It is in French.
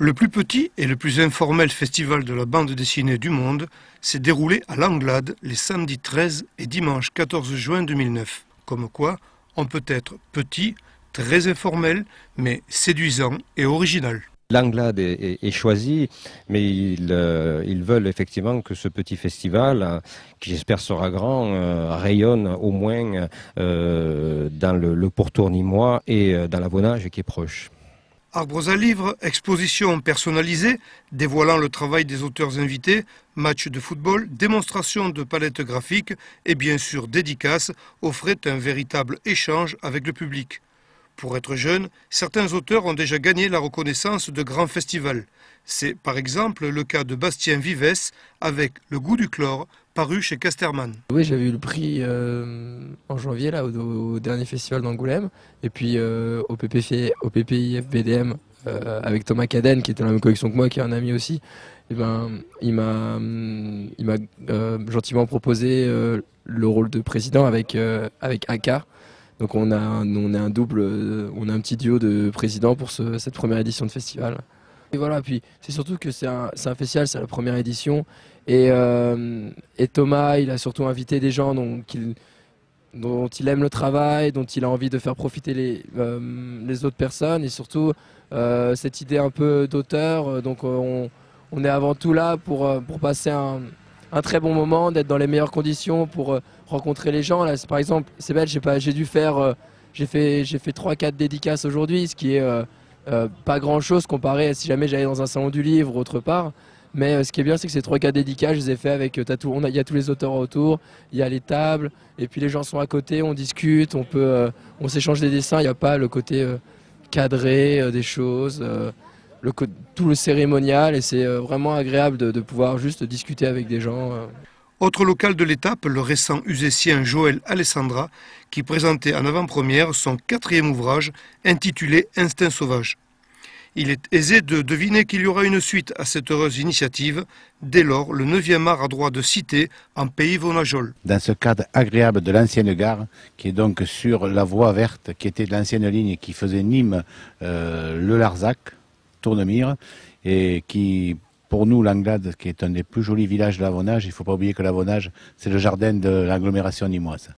Le plus petit et le plus informel festival de la bande dessinée du monde s'est déroulé à Langlade les samedis 13 et dimanche 14 juin 2009. Comme quoi, on peut être petit, très informel, mais séduisant et original. Langlade est choisi, mais ils veulent effectivement que ce petit festival, qui j'espère sera grand, rayonne au moins dans le pourtour nîmois et dans l'Avonage qui est proche. Arbres à livres, expositions personnalisées, dévoilant le travail des auteurs invités, matchs de football, démonstrations de palettes graphiques et bien sûr dédicaces offraient un véritable échange avec le public. Pour être jeune, certains auteurs ont déjà gagné la reconnaissance de grands festivals. C'est par exemple le cas de Bastien Vivès avec Le goût du chlore, paru chez Casterman. Oui, j'avais eu le prix en janvier là, au dernier festival d'Angoulême, et puis au PPIF BDM avec Thomas Caden qui était dans la même collection que moi, qui est un ami aussi. Et ben, il m'a gentiment proposé le rôle de président avec Aka. Donc on a un double, on a un petit duo de présidents pour cette première édition de festival. Et voilà, puis c'est surtout que c'est un festival, c'est la première édition. Et Thomas, il a surtout invité des gens dont il aime le travail, dont il a envie de faire profiter les autres personnes. Et surtout, cette idée un peu d'auteur. Donc on est avant tout là pour passer un très bon moment, d'être dans les meilleures conditions pour rencontrer les gens. Là, par exemple, c'est bête, j'ai fait 3-4 dédicaces aujourd'hui, ce qui est pas grand chose comparé à si jamais j'allais dans un salon du livre ou autre part. Mais ce qui est bien, c'est que ces 3-4 dédicaces, je les ai fait avec il y a tous les auteurs autour, il y a les tables, et puis les gens sont à côté, on discute, on s'échange des dessins, il n'y a pas le côté cadré des choses. Tout le cérémonial, et c'est vraiment agréable de pouvoir juste discuter avec des gens. Autre local de l'étape, le récent usésien Joël Alessandra, qui présentait en avant-première son 4e ouvrage intitulé Instinct sauvage. Il est aisé de deviner qu'il y aura une suite à cette heureuse initiative. Dès lors, le 9e art a droit de citer en pays Vonajol. Dans ce cadre agréable de l'ancienne gare, qui est donc sur la voie verte, qui était l'ancienne ligne qui faisait Nîmes, le Larzac, Tournemire, et qui, pour nous, Langlade, qui est un des plus jolis villages de l'Avonage, il ne faut pas oublier que l'Avonage, c'est le jardin de l'agglomération nîmoise.